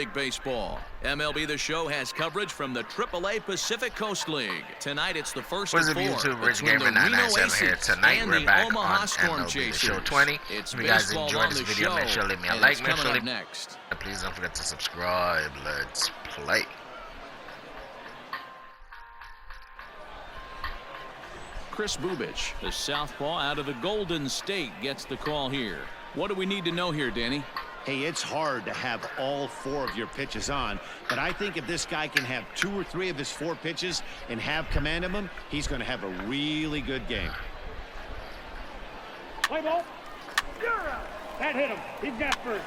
League Baseball. MLB The Show has coverage from the AAA Pacific Coast League. Tonight it's the first of 4 between the Reno Aces and the Omaha Storm Chasers. Show 20. It's if you guys baseball enjoyed on this the video, show, make sure to leave me a and like. it's Make coming sure up next. please don't forget to subscribe. Let's play. Chris Bubich, the southpaw out of the Golden State, gets the call here. What do we need to know here, Danny? Hey, it's hard to have all 4 of your pitches on, but I think if this guy can have 2 or 3 of his 4 pitches and have command of them, he's going to have a really good game. Play ball. That hit him. He's got first.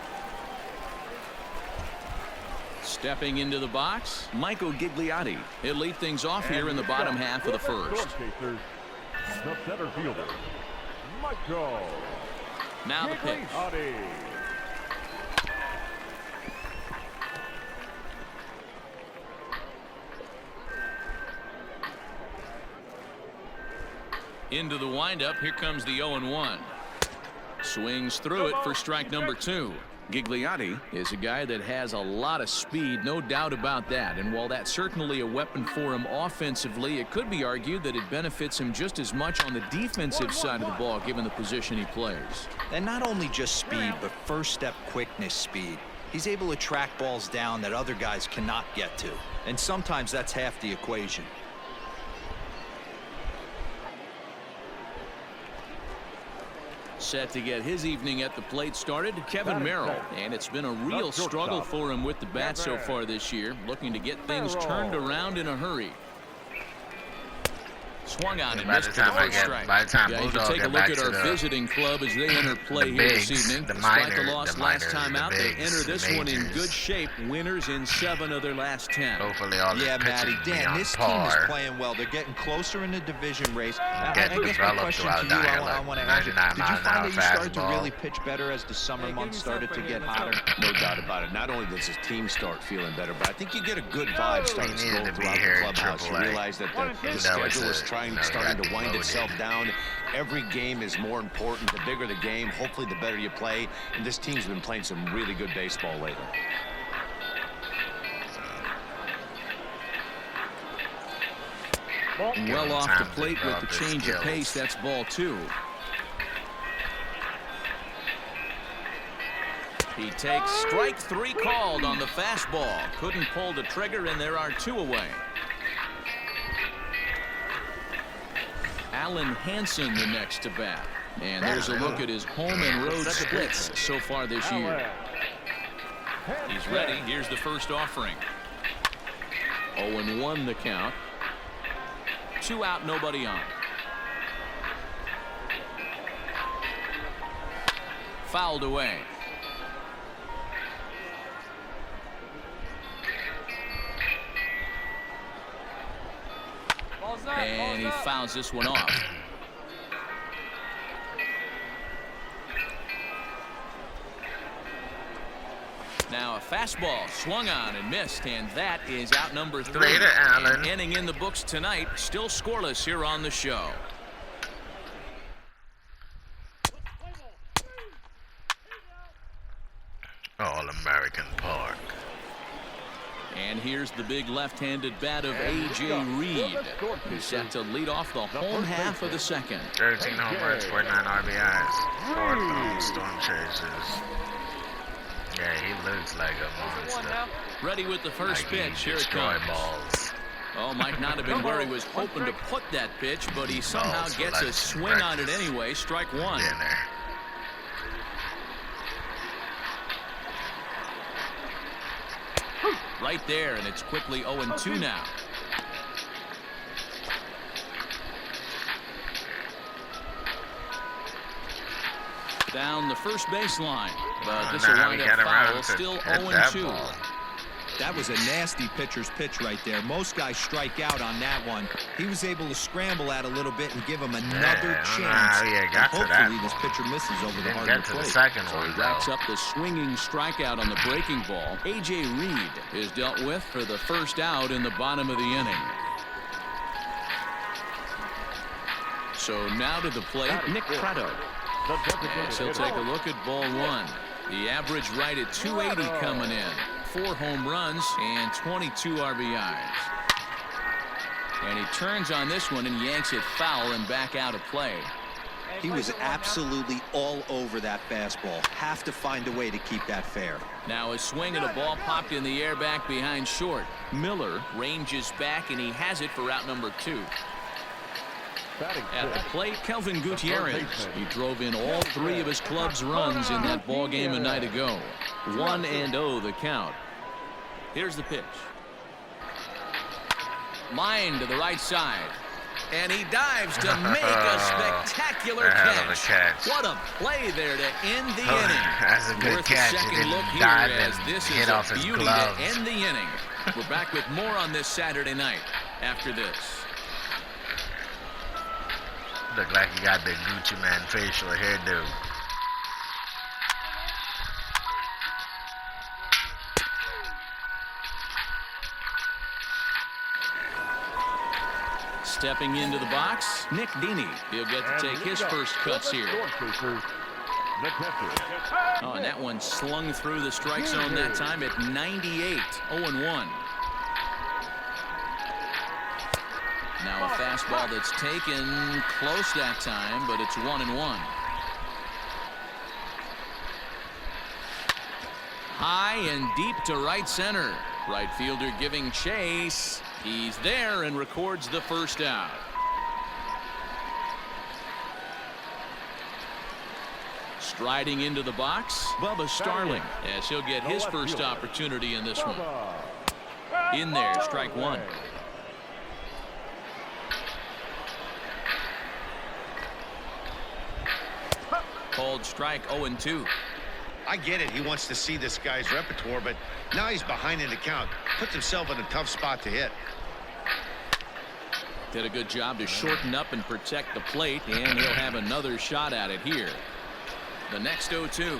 Stepping into the box, Michael Gigliotti. He'll lead things off here in the bottom half of the first. The center fielder, Michael. Now the pitch. Into the windup, here comes the 0-1. Swings through it for strike number 2. Gigliotti is a guy that has a lot of speed, no doubt about that. And while that's certainly a weapon for him offensively, it could be argued that it benefits him just as much on the defensive side of the ball, given the position he plays. And not only just speed, but first step quickness speed. He's able to track balls down that other guys cannot get to. And sometimes that's half the equation. Set to get his evening at the plate started, Kevin Merrill. And it's been a real struggle for him with the bat so far this year, looking to get things turned around in a hurry. Swung on and missed for the first strike. By the time Guys, Bulldog take a get look back at to our the visiting club as they enter play here this evening. Despite the loss last time out, they enter this one in good shape. Winners in 7 of their last 10. Hopefully all this Matty, pitching be Dan, on this par. team is playing well. They're getting closer in the division race. I Get guess my developed question throughout to you, the I like want to ask you, 99 did you find that you started to fastball. really pitch better as the summer months started to get hotter? No doubt about it. Not only does his team start feeling better, but I think you get a good vibe starting to go throughout the clubhouse. You realize that the schedule is starting to wind itself down. Every game is more important. The bigger the game, hopefully the better you play. And this team's been playing some really good baseball lately. Well off the plate with the change of pace. That's ball 2. He takes strike 3 called on the fastball. Couldn't pull the trigger, and there are 2 away. Alan Hansen the next to bat. And there's a look at his home and road splits so far this year. He's ready. Here's the first offering. 0-1 the count. 2 out, nobody on. Fouled away. And he fouls this one off. Now a fastball swung on and missed, and that is out number 3. Later, Allen. An inning in the books tonight, still scoreless here on the show. All-American Park. And here's the big left-handed bat of A.J. Reed, who's set to lead off the home half of the second. 13 home runs, 49 RBIs, 4 from Storm Chasers. Yeah, he looks like a monster. Ready with the first pitch. Here it destroy comes. balls. Oh, might not have been where he was hoping to put that pitch, but he somehow gets a swing on it anyway. Strike 1. Dinner. Right there, and it's quickly 0-2 now. Down the first baseline, but this will wind up foul. Still 0-2. That was a nasty pitcher's pitch right there. Most guys strike out on that one. He was able to scramble at a little bit and give him another chance. Hopefully this pitcher misses over the hard plate. So he racks up the swinging strikeout on the breaking ball. A.J. Reed is dealt with for the first out in the bottom of the inning. So now to the plate, Nick Pratto. Yes, he'll take a look at ball 1. The average right at 280 coming in. 4 home runs and 22 RBIs. And he turns on this one and yanks it foul and back out of play. He was absolutely all over that fastball. Have to find a way to keep that fair. Now a swing at a ball popped in the air back behind short. Miller ranges back and he has it for out number 2. At the plate, Kelvin Gutierrez. He drove in all 3 of his club's runs in that ball game a night ago. 1-0 the count. Here's the pitch. Line to the right side. And he dives to make a spectacular catch. What a play there to end the inning. That's a good Worth catch. a second look here as this is a beauty to end the inning. We're back with more on this Saturday night after this. Look like he got the Gucci Man facial hairdo. Stepping into the box, Nick Dini. He'll get to take his first cuts here. Oh, and that one slung through the strike zone that time at 98. 0-1. Now a fastball that's taken close that time, but it's 1-1. High and deep to right center. Right fielder giving chase. He's there and records the first out. Striding into the box, Bubba Starling, as he'll get his first opportunity in this one. In there, strike 1. Called strike 0-2. I get it. He wants to see this guy's repertoire, but now he's behind in the count. Puts himself in a tough spot to hit. Did a good job to shorten up and protect the plate, and he'll have another shot at it here. The next 0-2.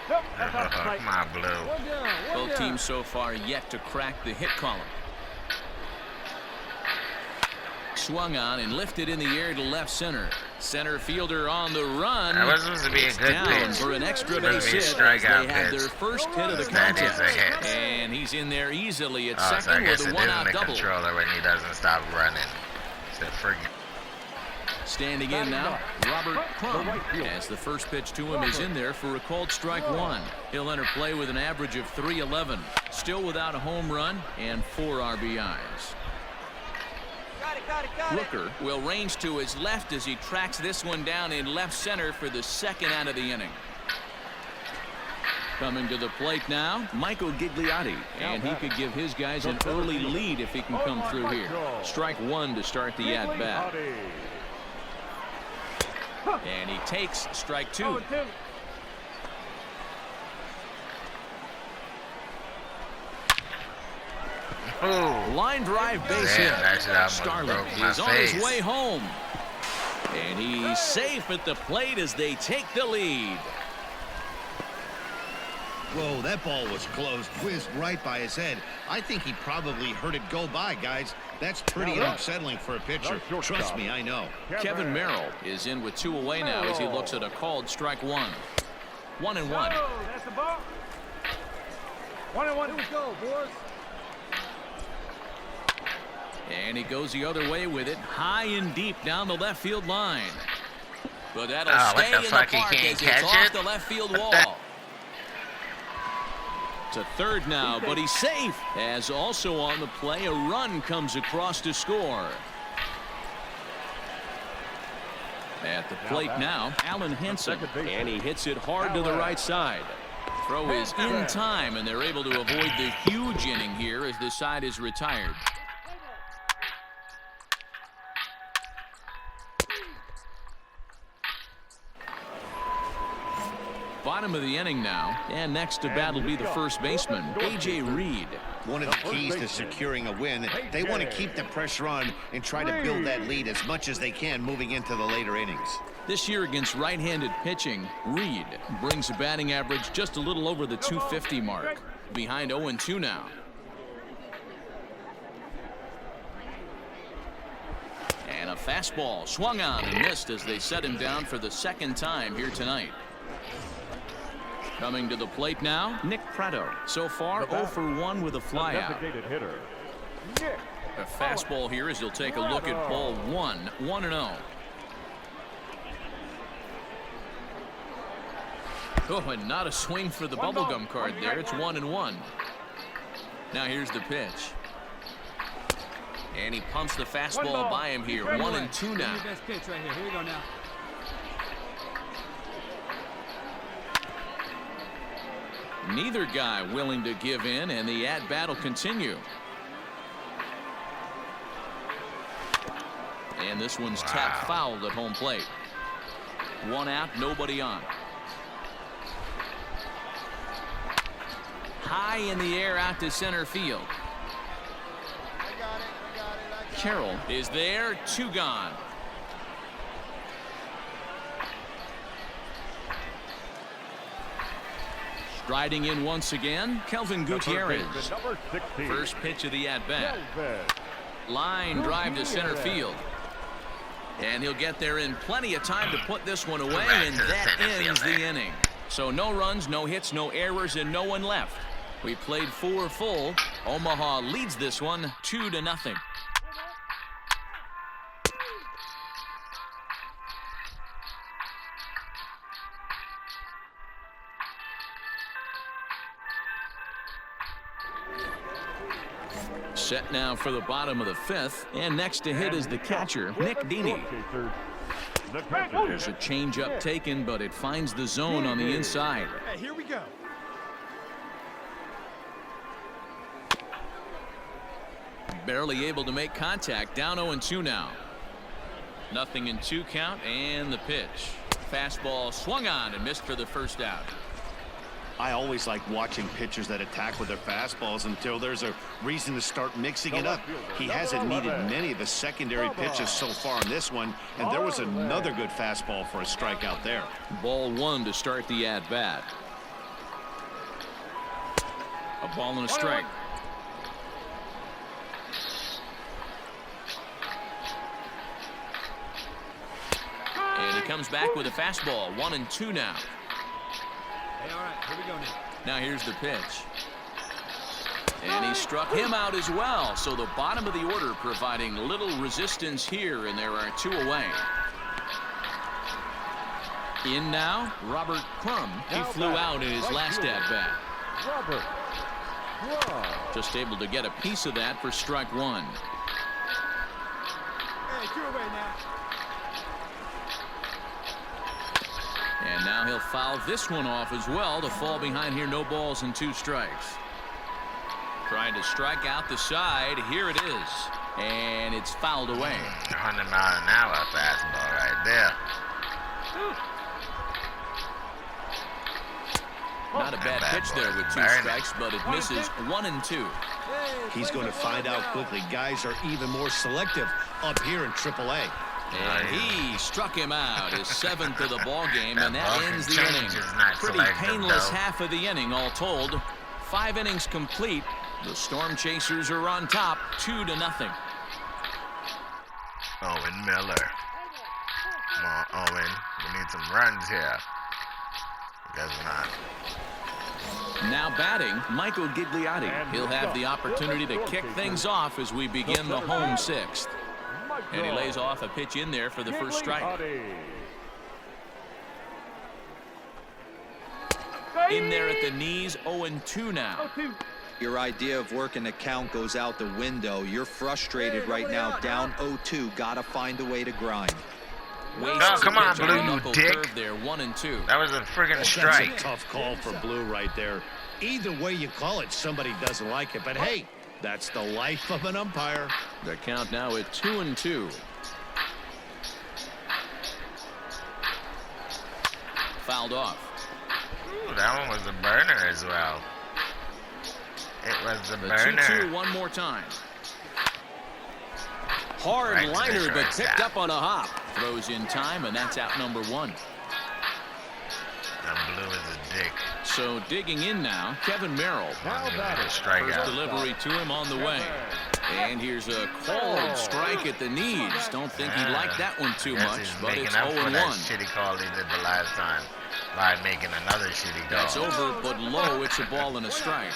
Come on, Blue. Both teams so far yet to crack the hit column. Swung on and lifted in the air to left center. Center fielder on the run. That was supposed to be a good down pitch. for an extra Supposed base to be a hit as they strikeout had pitch. their first hit of the That is contest. a hit. And he's in there easily at Oh, so I second guess with it a is in one-out the double. controller when he doesn't stop running. So friggin'. Standing in now, Robert Crum, as the first pitch to him is in there for a called strike 1. He'll enter play with an average of .311, still without a home run and 4 RBIs. Rooker will range to his left as he tracks this one down in left center for the second out of the inning. Coming to the plate now, Michael Gigliotti, and he could give his guys an early lead if he can come through here. Strike 1 to start the at-bat. And he takes strike 2. Line drive base hit. Starling is on his way home. And he's safe at the plate as they take the lead. Whoa, that ball was close. Whizzed right by his head. I think he probably heard it go by, guys. That's pretty unsettling for a pitcher. Trust me, I know. Kevin Merrill is in with 2 away now as he looks at a called strike 1. 1-1. That's the ball. 1-1. Here we go, boys. And he goes the other way with it, high and deep down the left field line. But that'll stay in the park as it's off the left field wall. To third now, but he's safe. As also on the play, a run comes across to score. At the plate now, Alan Henson, and he hits it hard to the right side. Throw is in time, and they're able to avoid the huge inning here as the side is retired. Bottom of the inning now, and next to bat will be the first baseman, A.J. Reed. One of the keys to securing a win, they want to keep the pressure on and try to build that lead as much as they can moving into the later innings. This year against right-handed pitching, Reed brings a batting average just a little over the .250 mark. Behind 0-2 now. And a fastball swung on and missed as they set him down for the second time here tonight. Coming to the plate now, Nick Prado. So far, 0 for 1 with a flyout. Hitter. A fastball here as he'll take a look at ball 1, 1-0. Oh, and not a swing for the bubblegum card there. It's 1-1. Now here's the pitch. And he pumps the fastball by him here. 1-2 now. Best pitch right here. Here we go now. Neither guy willing to give in, and the at-bat will continue. And this one's tapped foul at home plate. 1 out, nobody on. High in the air out to center field. Carroll is there, 2 gone. Striding in once again, Kelvin Gutierrez. First pitch of the at-bat. Line drive to center field. And he'll get there in plenty of time to put this one away, and that ends the inning. So no runs, no hits, no errors, and no one left. We played 4 full. Omaha leads this one 2-0. Set now for the bottom of the 5th, and next to hit is the catcher, Nick Deeney. There's a changeup taken, but it finds the zone on the inside. Hey, here we go. Barely able to make contact. Down 0-2 now. 0-2 count, and the pitch. Fastball swung on and missed for the first out. I always like watching pitchers that attack with their fastballs until there's a reason to start mixing it up. He hasn't needed many of the secondary pitches so far in this one, and there was another good fastball for a strikeout there. Ball 1 to start the at-bat. A ball and a strike. And he comes back with a fastball. 1-2 now. Hey, all right, here we go now. Now here's the pitch. And he struck him out as well. So the bottom of the order providing little resistance here, and there are 2 away. In now, Robert Crum. He flew out in his last at-bat. Just able to get a piece of that for strike 1. Hey, 2 away now. And now he'll foul this one off as well to fall behind here. No balls and 2 strikes. Trying to strike out the side. Here it is. And it's fouled away. 100-mile-an-hour fastball right there. Not a bad pitch there with 2 strikes, but it misses. 1-2. He's going to find out quickly. Guys are even more selective up here in AAA. And he struck him out, his 7th of the ball game, and that ends the inning. Pretty painless half of the inning, all told. 5 innings complete. The Storm Chasers are on top, 2-0. Owen Miller. Come on, Owen. We need some runs here. Guess not. Now batting, Michael Gigliotti. He'll have the opportunity to kick things off as we begin the home 6th. And he lays off a pitch in there for the first strike. In there at the knees, 0-2 now. Your idea of working the count goes out the window. You're frustrated right now, down 0-2. Gotta find a way to grind. Oh, come on, Blue, you dick. There, 1-2. That was a friggin' strike. That's a tough call for Blue right there. Either way you call it, somebody doesn't like it. But hey, that's the life of an umpire. The count now at 2-2. Fouled off. Ooh, that one was a burner as well. It was a burner. 2-2 one more time. Hard Right liner, but picked shortstop. up on a hop. Throws in time, and that's out number 1. That Blue is a dick. So digging in now, Kevin Merrill. First delivery to him on the way. And here's a cold strike at the knees. Don't think he liked that one too Guess much, he's but making it's up for that 0-1. shitty call he did the last time. by making another shitty goal. That's over, but low. It's a ball and a strike.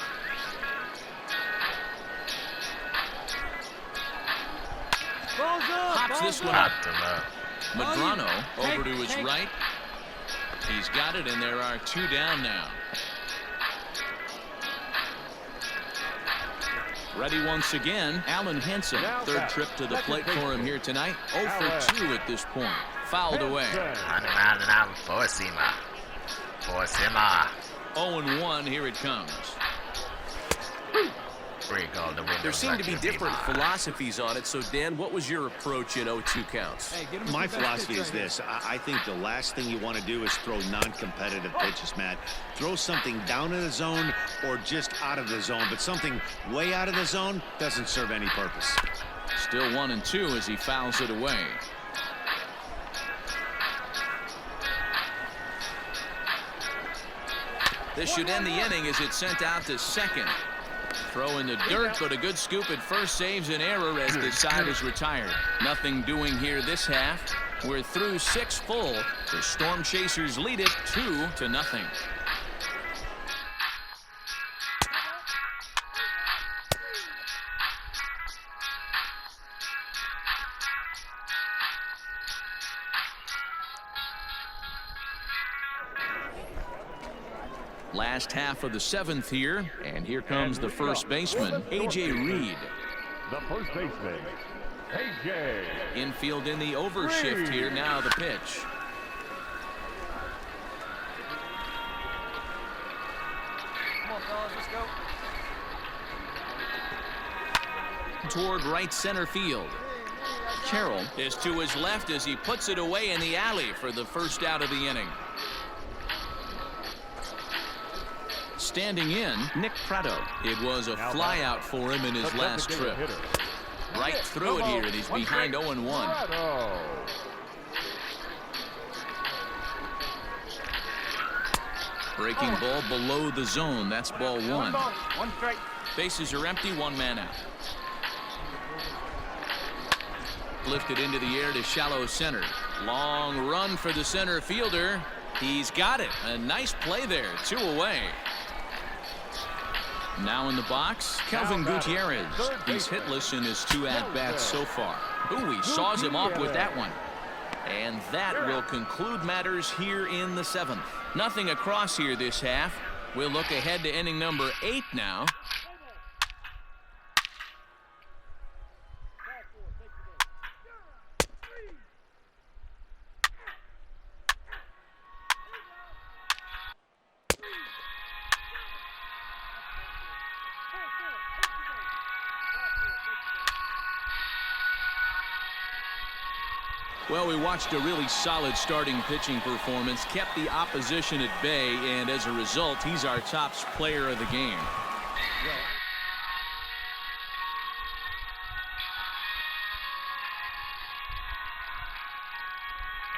Pops this one up. Medrano over to his right. He's got it, and there are 2 down now. Ready once again, Alan Henson. 3rd trip to the plate for him here tonight. 0 for 2 at this point. Fouled away. 100 miles an hour for Sima. 0-1, here it comes. There seem to be different philosophies on it. So, Dan, what was your approach in 0-2 counts? Hey, get him My the best philosophy pitch is right this. I think the last thing you want to do is throw non-competitive pitches, Matt. Throw something down in the zone or just out of the zone, but something way out of the zone doesn't serve any purpose. Still 1-2 as he fouls it away. This should end the inning as it's sent out to second. Throw in the dirt, but a good scoop at first saves an error as the side is retired. Nothing doing here this half. We're through 6 full. The Storm Chasers lead it 2-0. Last half of the 7th here, and here comes the first baseman, A.J. Reed. The first baseman, A.J. Infield in the overshift here. Now the pitch. Come on, fellas, let's go. Toward right center field. Carroll is to his left as he puts it away in the alley for the first out of the inning. Standing in, Nick Prado. It was a flyout for him in his last trip. Right through it here, and he's behind 0-1. Breaking ball below the zone. That's ball 1. 1 strike. Bases are empty, 1 man out. Lifted into the air to shallow center. Long run for the center fielder. He's got it. A nice play there. 2 away. Now in the box, Kelvin Gutierrez. He's hitless in his 2 at-bats so far. Ooh, he saws him off with that one. And that will conclude matters here in the 7th. Nothing across here this half. We'll look ahead to inning number 8 now. Well, we watched a really solid starting pitching performance, kept the opposition at bay, and as a result, he's our top player of the game.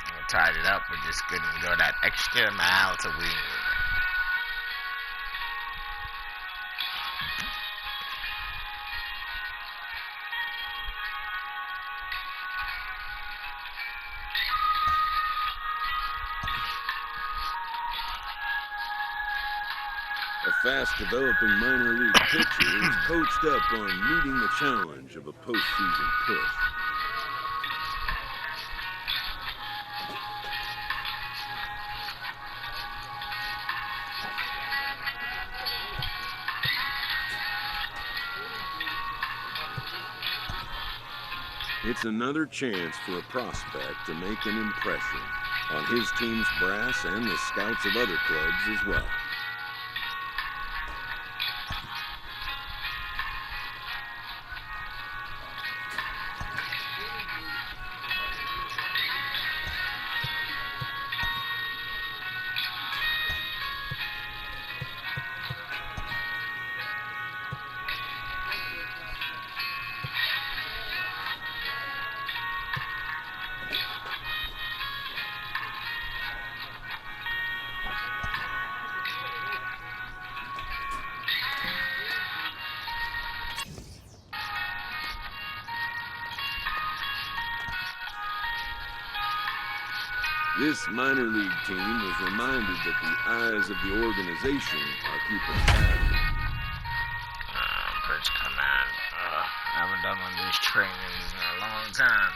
We tied it up. We just couldn't go that extra mile to win. A fast-developing minor league pitcher is coached up on meeting the challenge of a postseason push. It's another chance for a prospect to make an impression on his team's brass and the scouts of other clubs as well. This minor league team was reminded that the eyes of the organization are keeping tabs. Pitch command. I haven't done one of these trainings in a long time.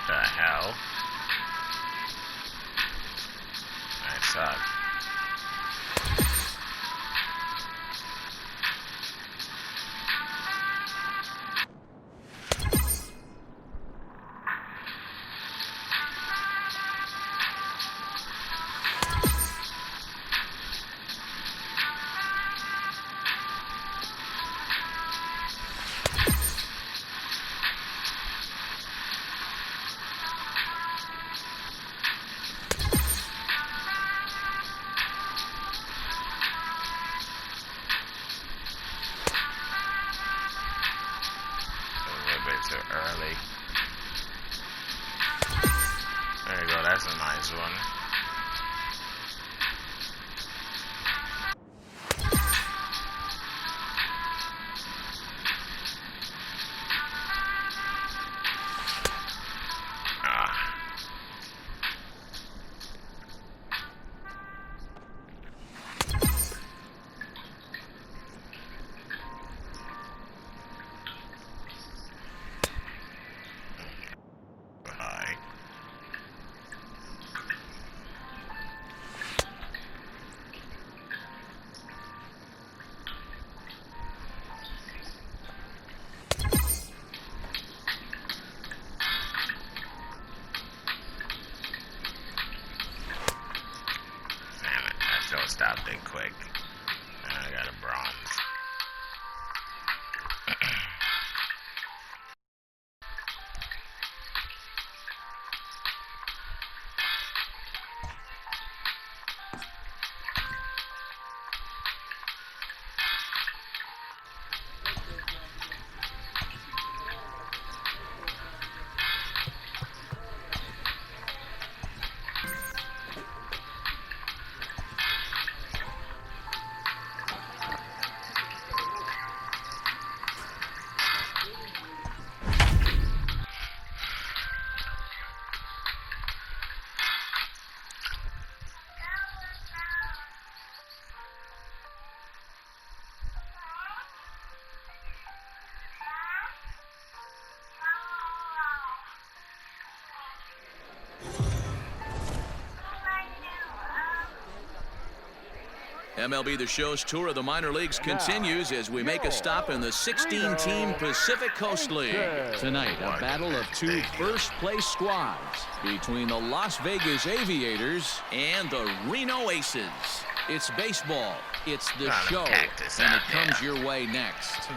The hell? That sucks. Too early. There you go, that's a nice one. Stopped it quick. I got a bronze. MLB The Show's tour of the minor leagues continues as we make a stop in the 16-team Pacific Coast League. Tonight, a battle of two first-place squads between the Las Vegas Aviators and the Reno Aces. It's baseball, it's the show, and it comes your way next.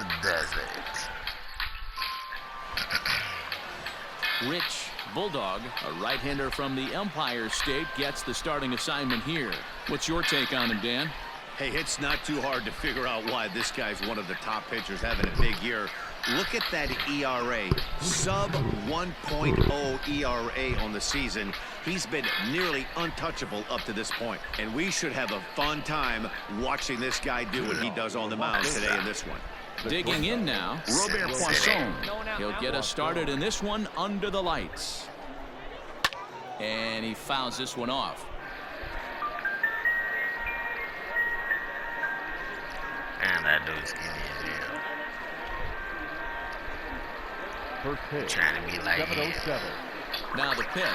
Rich Bulldog, a right-hander from the Empire State, gets the starting assignment here. What's your take on him, Dan? Hey, it's not too hard to figure out why this guy's one of the top pitchers having a big year. Look at that ERA, sub 1.0 ERA on the season. He's been nearly untouchable up to this point, and we should have a fun time watching this guy do what he does on the mound today in this one. Digging in now, Robert Poisson. He'll get us started in this one under the lights. And he fouls this one off. And that dude's skinny as hell. Trying to be like him. Now the pitch.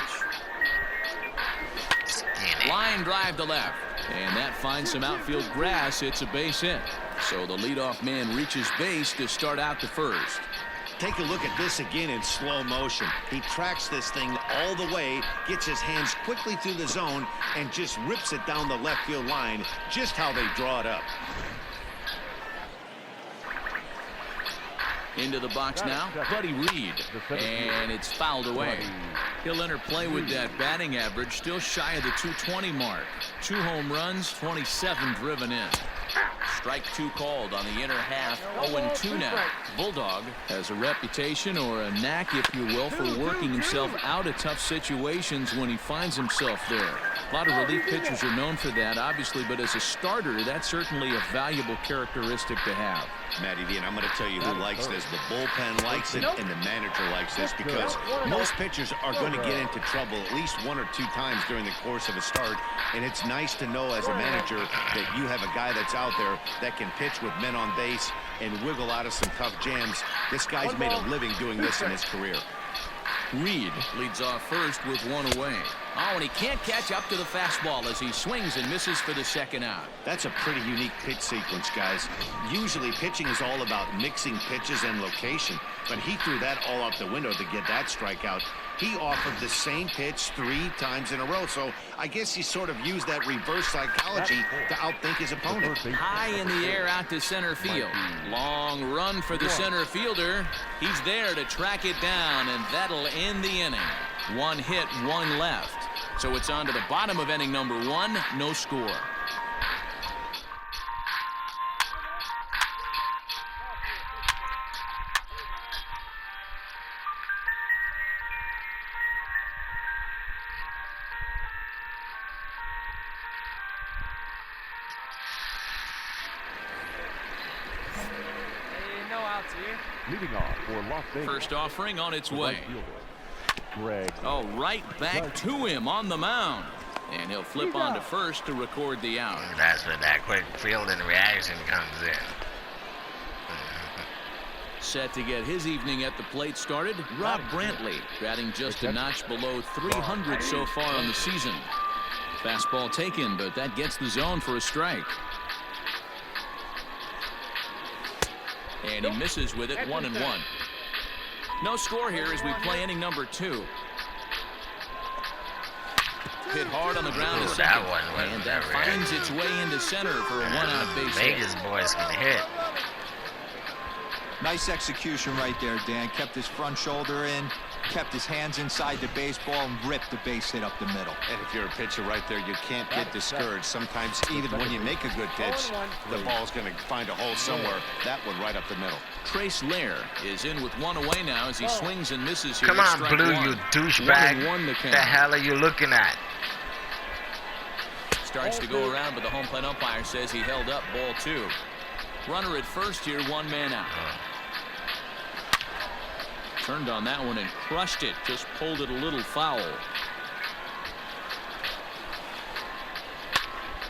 Skinny. Line drive to left. And that finds some outfield grass. It's a base hit. So the leadoff man reaches base to start out the first. Take a look at this again in slow motion. He tracks this thing all the way, gets his hands quickly through the zone, and just rips it down the left field line, just how they draw it up. Into the box now, Buddy Reed, and it's fouled away. He'll enter play with that batting average, still shy of the 220 mark. 2 home runs, 27 driven in. Strike 2 called on the inner half. 0-2 now. Bulldog has a reputation, or a knack, if you will, for working himself out of tough situations when he finds himself there. A lot of relief pitchers are known for that, obviously, but as a starter, that's certainly a valuable characteristic to have. Matty D, and I'm going to tell you who likes this. The bullpen likes it, and the manager likes this, because most pitchers are going to get into trouble at least 1 or 2 times during the course of a start, and it's nice to know as a manager that you have a guy that's out there that can pitch with men on base and wiggle out of some tough jams. This guy's made a living doing this in his career. Reed leads off first with 1 away. Oh, and he can't catch up to the fastball as he swings and misses for the second out. That's a pretty unique pitch sequence, guys. Usually pitching is all about mixing pitches and location, but he threw that all out the window to get that strikeout. He offered the same pitch 3 times in a row, so I guess he sort of used that reverse psychology to outthink his opponent. High in the air out to center field. Long run for the center fielder. He's there to track it down, and that'll end the inning. 1 hit, 1 left. So it's on to the bottom of inning number 1, no score. Leading off for Las Vegas. First offering on its way. Greg. Oh, right back to him on the mound. And he'll flip on to first to record the out. That's where that quick fielding reaction comes in. Set to get his evening at the plate started, Rob Brantley, batting just a notch below 300 so far on the season. Fastball taken, but that gets the zone for a strike. And he misses with it, 1-1. No score here as we play inning number 2. Hit hard on the ground to second, and that finds its way into center for a 1-out base hit. Vegas boys can hit. Nice execution right there, Dan. Kept his front shoulder in, kept his hands inside the baseball, and ripped the base hit up the middle. And if you're a pitcher right there, you can't get discouraged. Sometimes even when you make a good pitch, the ball's going to find a hole somewhere. That one right up the middle. Trace Lair is in with 1 away now as he swings and misses here. Come on, Blue, you douchebag. 1-1 the What count. the hell are you looking at? Starts to go around, but the home plate umpire says he held up, ball 2. Runner at first here, 1 man out. Turned on that one and crushed it. Just pulled it a little foul.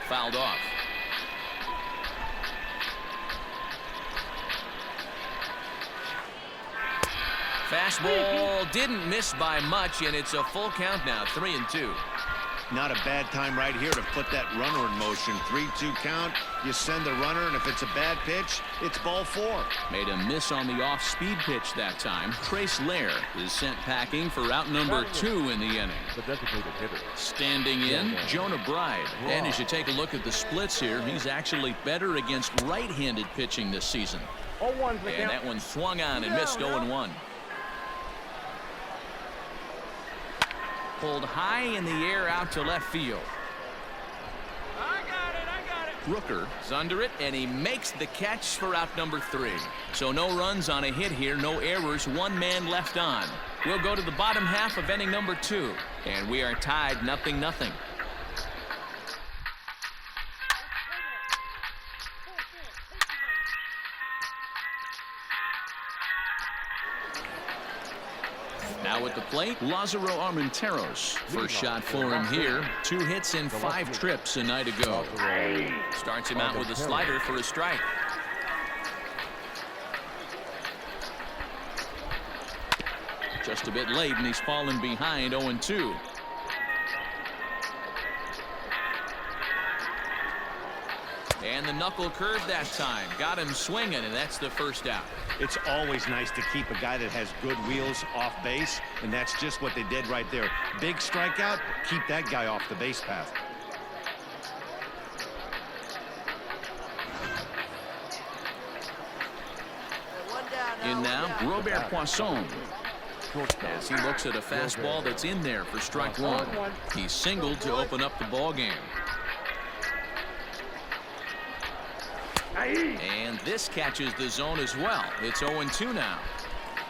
Fouled off. Fastball didn't miss by much, and it's a full count now, 3-2. Not a bad time right here to put that runner in motion. 3-2 count. You send the runner, and if it's a bad pitch, it's ball 4. Made a miss on the off-speed pitch that time. Trace Lair is sent packing for out number 2 in the inning. The designated hitter. Standing in, Jonah Bride. And as you take a look at the splits here, he's actually better against right-handed pitching this season. 0-1 And that one swung on and missed 0-1. Pulled high in the air out to left field. I got it. Rooker is under it, and he makes the catch for out number 3. So no runs on a hit here, no errors, 1 man left on. We'll go to the bottom half of inning number 2, and we are tied 0-0. Now at the plate, Lazaro Armenteros. First shot for him here. 2 hits and 5 trips a night ago. Starts him out with a slider for a strike. Just a bit late, and he's fallen behind 0-2. And the knuckle curve that time. Got him swinging, and that's the first out. It's always nice to keep a guy that has good wheels off base, and that's just what they did right there. Big strikeout, keep that guy off the base path. In now, Robert Poisson. As he looks at a fastball that's in there for strike one. He singled to open up the ball game. And this catches the zone as well. It's 0-2 now.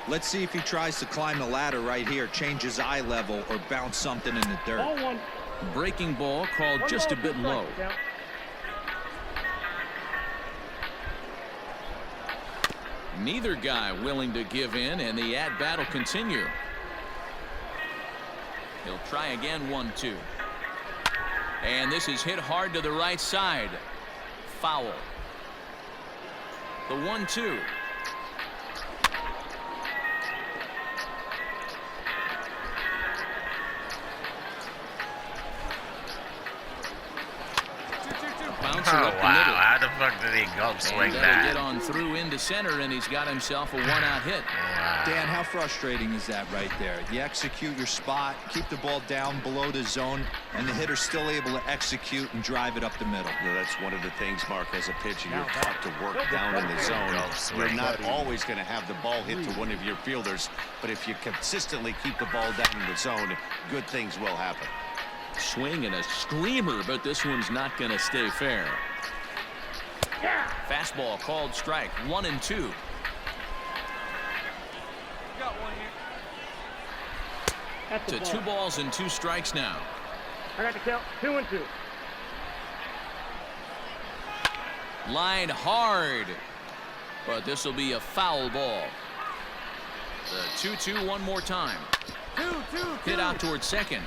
Let's see if he tries to climb the ladder right here, change his eye level, or bounce something in the dirt. Breaking ball called just a bit low. Neither guy willing to give in, and the at-bat will continue. He'll try again, 1-2. And this is hit hard to the right side. Foul. The 1-2. Bouncer up the middle. How the fuck did he go swing that? Get on through into center, and he's got himself a one-out hit. Dan, how frustrating is that right there? You execute your spot, keep the ball down below the zone, and the hitter's still able to execute and drive it up the middle. You know, that's one of the things, Mark, as a pitcher, you're taught to work down in the zone. You're not always going to have the ball hit to one of your fielders, but if you consistently keep the ball down in the zone, good things will happen. Swing and a screamer, but this one's not going to stay fair. Fastball called strike, 1-2. Got one here. To 2 balls and 2 strikes now. I got the count. 2-2. Line hard, but this will be a foul ball. The 2-2 one more time. 2-2. Hit out towards second.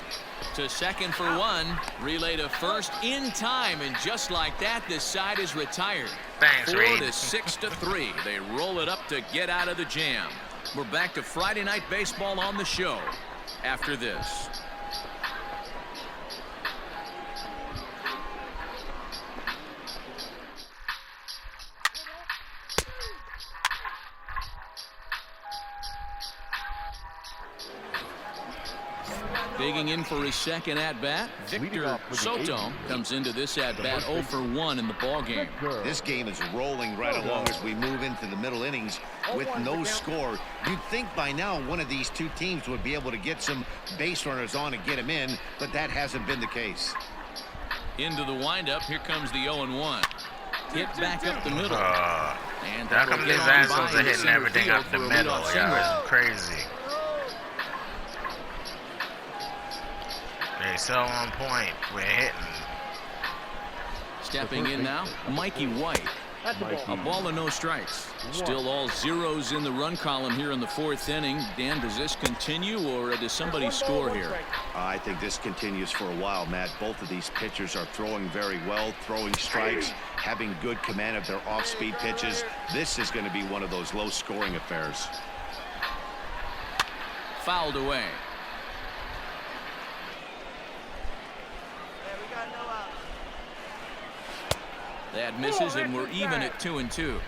To second for 1. Relay to first in time, and just like that, this side is retired. Thanks, 4-6-3. They roll it up to get out of the jam. We're back to Friday Night Baseball on the show after this. Digging in for his second at-bat, Victor Soto comes into this at-bat 0 for 1 in the ballgame. This game is rolling right along as we move into the middle innings with no score. You'd think by now one of these two teams would be able to get some base runners on and get them in, but that hasn't been the case. Into the windup, here comes the 0-1. Hit back up the middle. And How come these assholes are hitting everything up the middle? Yeah, it's crazy. They're so on point. We're hitting. Stepping in now, Mikey White. A ball and no strikes. Still all zeros in the run column here in the 4th inning. Dan, does this continue, or does somebody score here? I think this continues for a while, Matt. Both of these pitchers are throwing very well, throwing strikes, having good command of their off-speed pitches. This is going to be one of those low-scoring affairs. Fouled away. That misses, and we're even at 2-2.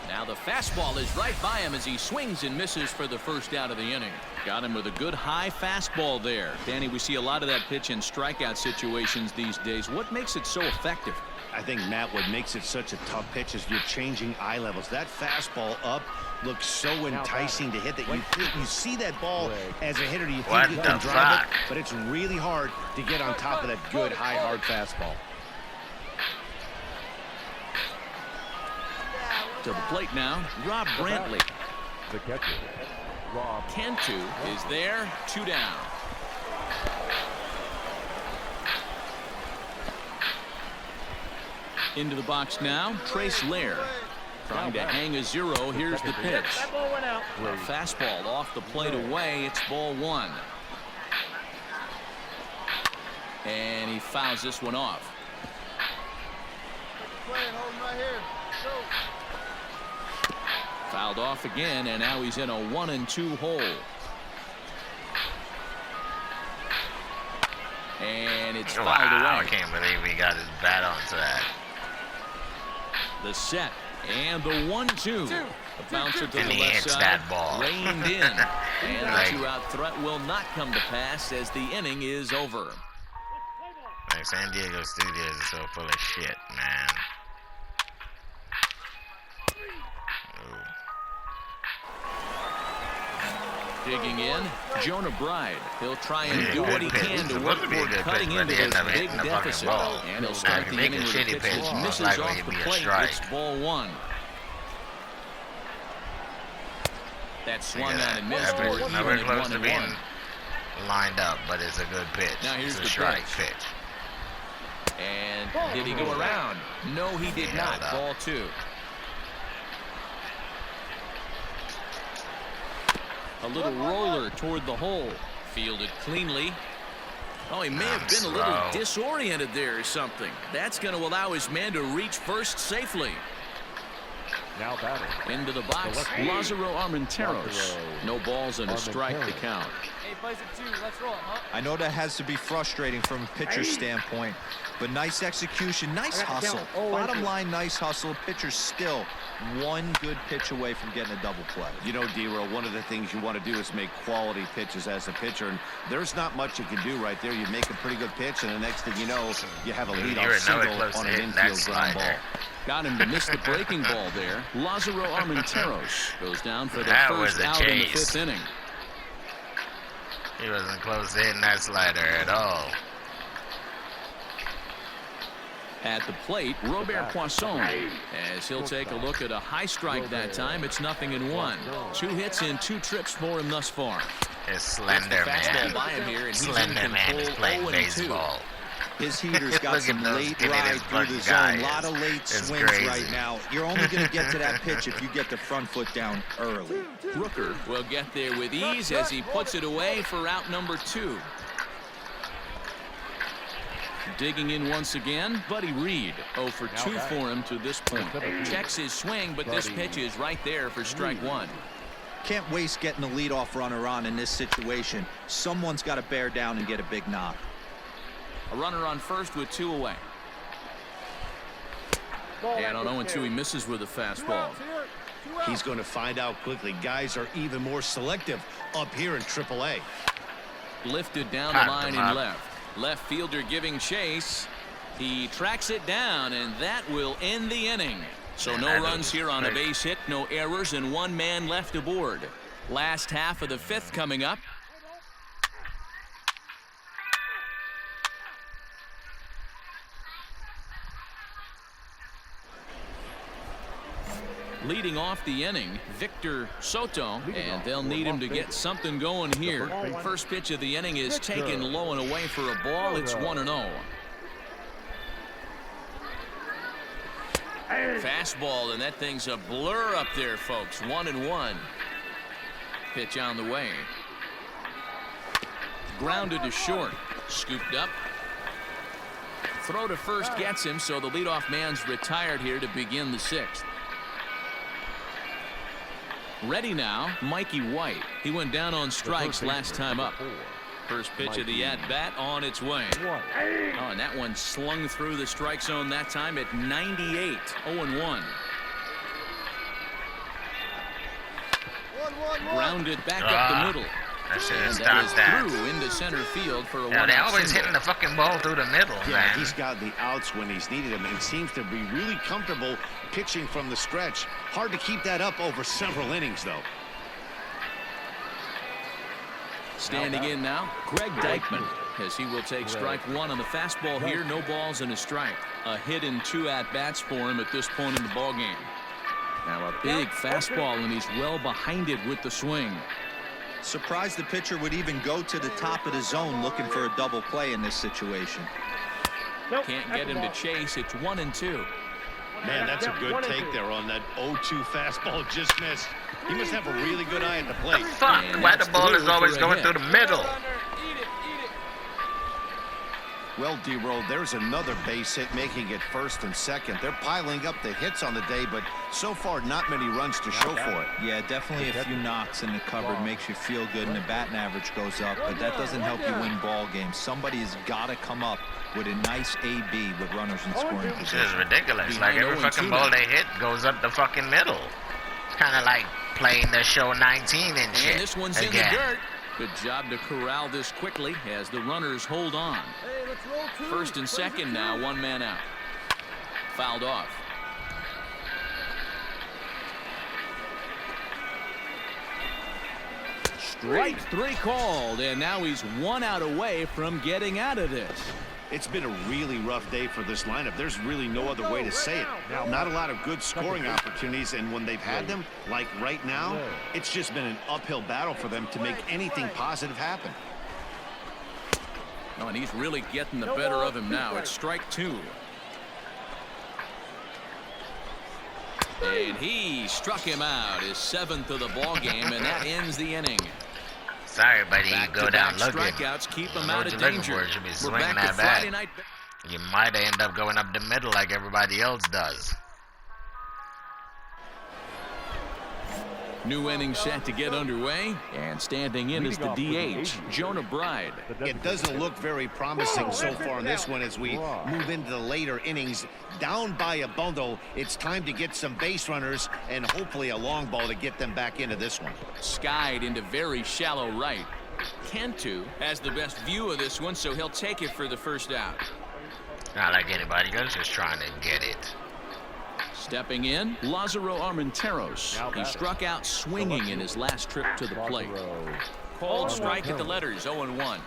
Now the fastball is right by him as he swings and misses for the first out of the inning. Got him with a good high fastball there. Danny, we see a lot of that pitch in strikeout situations these days. What makes it so effective? I think, Matt, what makes it such a tough pitch is you're changing eye levels. That fastball up looks so enticing to hit that you see that ball as a hitter, you think you can drive it, but it's really hard to get on top of that good high hard fastball. To the plate now, Rob Brantley. The catcher, Rob Cantu is there, 2 down. Into the box now, Trace Lair. Trying to hang a 0. Here's the pitch. That ball went out. A fastball off the plate away. It's ball 1. And he fouls this one off. Fouled off again, and now he's in a 1-2 hole. And it's fouled away. I can't believe he got his bat onto that. The set and the 1-2. A bouncer to the And he left hits side. that ball. Reined in. And Like- the 2-out threat will not come to pass as the inning is over. Like, San Diego Studios is so full of shit, man. Ooh. Digging in, Jonah Bride. He'll try and Yeah, do what good he pitch. can It's to work supposed to be a toward good cutting pitch, but into he this ended up big hitting the fucking deficit. ball. And he'll Now, start if the you make inning a with a shitty pitch pitch, that most misses likely off it'd the be a plate. strike. It's ball 1. That swung on and missed. Or even Nowhere at close to 1-1. being lined up, but it's a good pitch. Now here's it's a the strike pitch. And did he go around? No, he did He not. held up. Ball 2. A little roller toward the hole. Fielded cleanly. Oh, he may have been a little Slow. disoriented there or something. That's going to allow his man to reach first safely. Now batting. Into the box, Lázaro Armenteros. No balls and a strike to count. Hey, plays it 2. Let's roll, huh? I know that has to be frustrating from a pitcher's standpoint, but nice execution, nice hustle. Bottom line, nice hustle. Pitcher's still one good pitch away from getting a double play. You know, D-Roll, one of the things you want to do is make quality pitches as a pitcher, and there's not much you can do right there. You make a pretty good pitch, and the next thing you know, you have a You're leadoff nowhere single close to on an hitting that infield ground ball. slider. Got him to miss the breaking ball there. Lázaro Armenteros goes down for the That first was a out in the chase. 5th inning. He wasn't close to hitting that slider at all. At the plate, Robert Poisson, as he'll take a look at a high strike that time. It's 0-1. 2 hits in 2 trips for him thus far. His slender Fastball man. by him here, and he's in Slender man is control. playing 0-2. baseball. His heater's got Look some at those late skinny ride this through the fucking zone. guy A lot is. of late It's swings crazy. right now. You're only going to get to that pitch if you get the front foot down early. Rooker will get there with ease as he puts it away for out number 2. Digging in once again, Buddy Reed. 0 for 2 for him to this point. Checks his swing, but this pitch is right there for strike 1. Can't waste getting the leadoff runner on in this situation. Someone's got to bear down and get a big knock. A runner on first with 2 away. And on 0-2, he misses with a fastball. He's going to find out quickly. Guys are even more selective up here in AAA. Lifted down Popped the line him and up. left. Left fielder giving chase. He tracks it down, and that will end the inning. So Man, no that runs was here on a great. base hit, no errors, and 1 man left aboard. Last half of the 5th coming up. Leading off the inning, Victor Soto, and they'll need him to get something going here. First pitch of the inning is taken low and away for a ball. It's 1-0. Fastball, and that thing's a blur up there, folks. 1-1. Pitch on the way. Grounded to short. Scooped up. Throw to first gets him, so the leadoff man's retired here to begin the 6th. Ready now, Mikey White. He went down on strikes last time up. First pitch of the at-bat on its way. Oh, and that one slung through the strike zone that time at 98. 0-1. Grounded back up the middle. I should have And that is stopped that. through into center field for a Yeah, they one-out always single. hitting the fucking ball through the middle, Yeah, man. he's got the outs when he's needed them and seems to be really comfortable pitching from the stretch. Hard to keep that up over several innings, though. Standing in now, Greg Dykman, as he will take strike 1 on the fastball here. No balls and a strike. A hit in 2 at-bats for him at this point in the ballgame. Now a big fastball, and he's well behind it with the swing. Surprised the pitcher would even go to the top of the zone looking for a double play in this situation. Can't get him to chase. It's 1-2. Man, that's a good take there on that 0-2 fastball just missed. He must have a really good eye at the plate. Fuck, And why the that's ball is through always for a going hit. through the middle? Eat it, eat it. Well, D-Roll, there's another base hit, making it first and second. They're piling up the hits on the day, but so far not many runs to show for it. Yeah, definitely a few knocks in the cupboard makes you feel good, and the batting average goes up, but that doesn't help you win ball games. Somebody has got to come up with a nice AB with runners in scoring position. This is ridiculous. Like every fucking ball they hit goes up the fucking middle. It's kind of like playing the show 19 and shit. And this one's in the dirt. Good job to corral this quickly as the runners hold on. First and second now, one man out. Fouled off. Strike three called, and now he's 1 out away from getting out of this. It's been a really rough day for this lineup. There's really no other way to say it. Not a lot of good scoring opportunities, and when they've had them, like right now, it's just been an uphill battle for them to make anything positive happen. Oh, and he's really getting the better of him now. It's strike 2. And he struck him out, his 7th of the ball game, and that ends the inning. Sorry, buddy, you go down looking. Strikeouts keep him out of danger. You should be We're swinging back that to Friday bat. night. You might end up going up the middle like everybody else does. New inning set to get underway, and standing in is the DH, Jonah Bride. It doesn't look very promising so far in this one as we move into the later innings. Down by a bundle, it's time to get some base runners and hopefully a long ball to get them back into this one. Skied into very shallow right. Cantu has the best view of this one, so he'll take it for the first out. Not like anybody else, just trying to get it. Stepping in, Lázaro Armenteros. He struck out swinging in his last trip to the plate. Called strike at the letters, 0-1.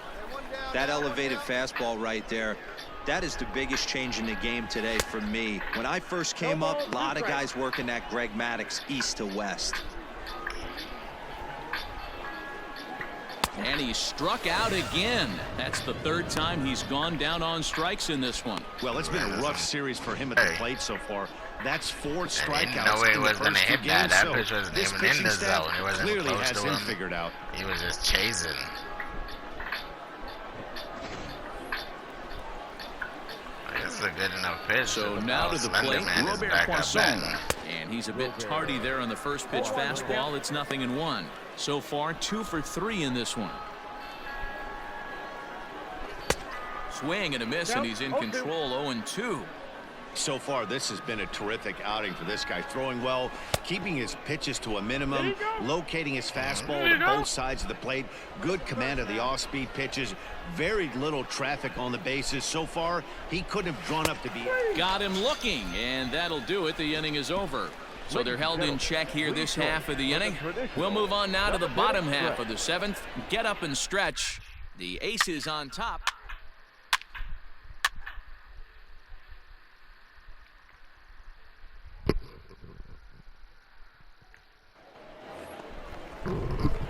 That elevated fastball right there, that is the biggest change in the game today for me. When I first came up, a lot of guys working that Greg Maddux east to west. And he struck out again. That's the 3rd time he's gone down on strikes in this one. Well, it's been a rough series for him at the plate so far. That's 4 strikeouts. No way in was the going to first 2 hit that. games, That so pitch wasn't this even in pitching the staff zone. He wasn't clearly close has to him him. figured out. He was just chasing. This is a good enough pitch. So now to the plate, Robert Poisson. And he's a bit tardy there on the first pitch fastball. It's 0-1. So far, 2 for 3 in this one. Swing and a miss, and he's in control, 0-2. So far, this has been a terrific outing for this guy. Throwing well, keeping his pitches to a minimum, locating his fastball to both sides of the plate, good command of the off-speed pitches, very little traffic on the bases. So far, he couldn't have drawn up to be. Got him looking, and that'll do it. The inning is over. So they're held in check here this half of the inning. We'll move on now to the bottom half of the 7th. Get up and stretch. The Aces on top.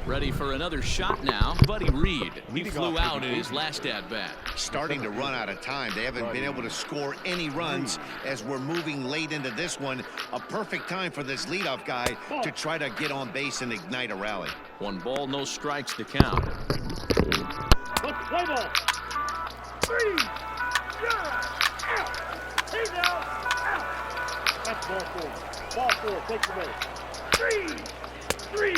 Ready for another shot now, Buddy Reed. He flew out in his last at-bat. Starting to run out of time. They haven't been able to score any runs as we're moving late into this one. A perfect time for this leadoff guy to try to get on base and ignite a rally. 1 ball, no strikes to count. Let's play ball. 3, 0, out. He's out. Out. That's ball 4. Ball 4, take the ball. 3.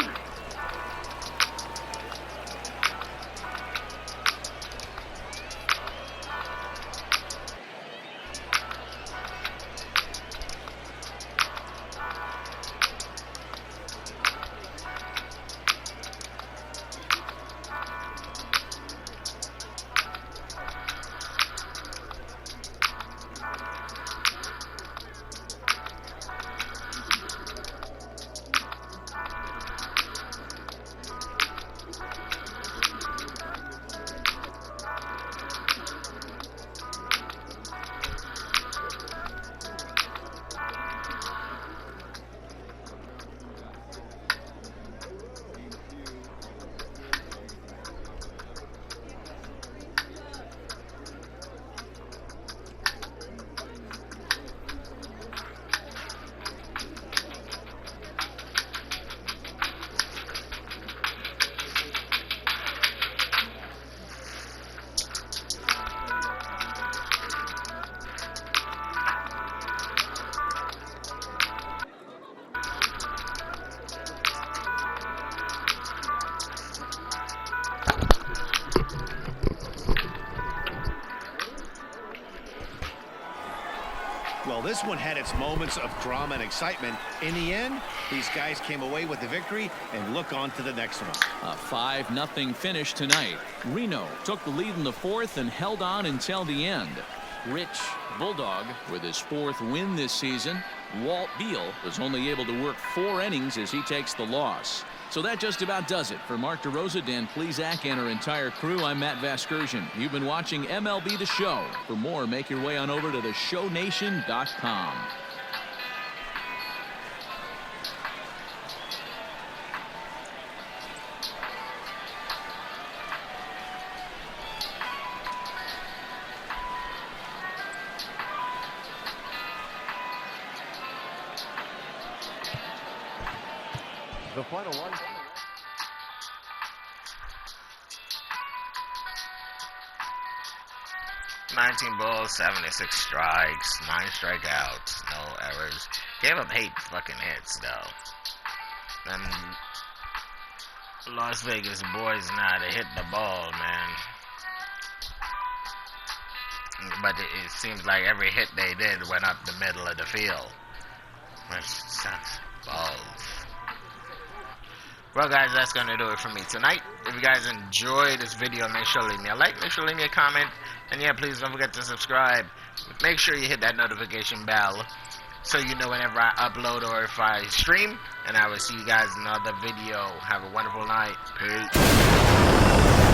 Well, this one had its moments of drama and excitement. In the end, these guys came away with the victory and look on to the next one. A 5-0 finish tonight. Reno took the lead in the fourth and held on until the end. Rich Bulldog with his 4th win this season. Walt Beal was only able to work 4 innings as he takes the loss. So that just about does it. For Mark DeRosa, Dan Plesac, and our entire crew, I'm Matt Vasgersian. You've been watching MLB The Show. For more, make your way on over to theshownation.com. The final one. 19 balls, 76 strikes, 9 strikeouts, no errors. Gave up 8 fucking hits though. Them Las Vegas boys know how to hit the ball, man. But it seems like every hit they did went up the middle of the field. Which sucks balls. Well, guys, that's going to do it for me tonight. If you guys enjoyed this video, make sure to leave me a like, make sure to leave me a comment, and yeah, please don't forget to subscribe. Make sure you hit that notification bell so you know whenever I upload or if I stream, and I will see you guys in another video. Have a wonderful night. Peace.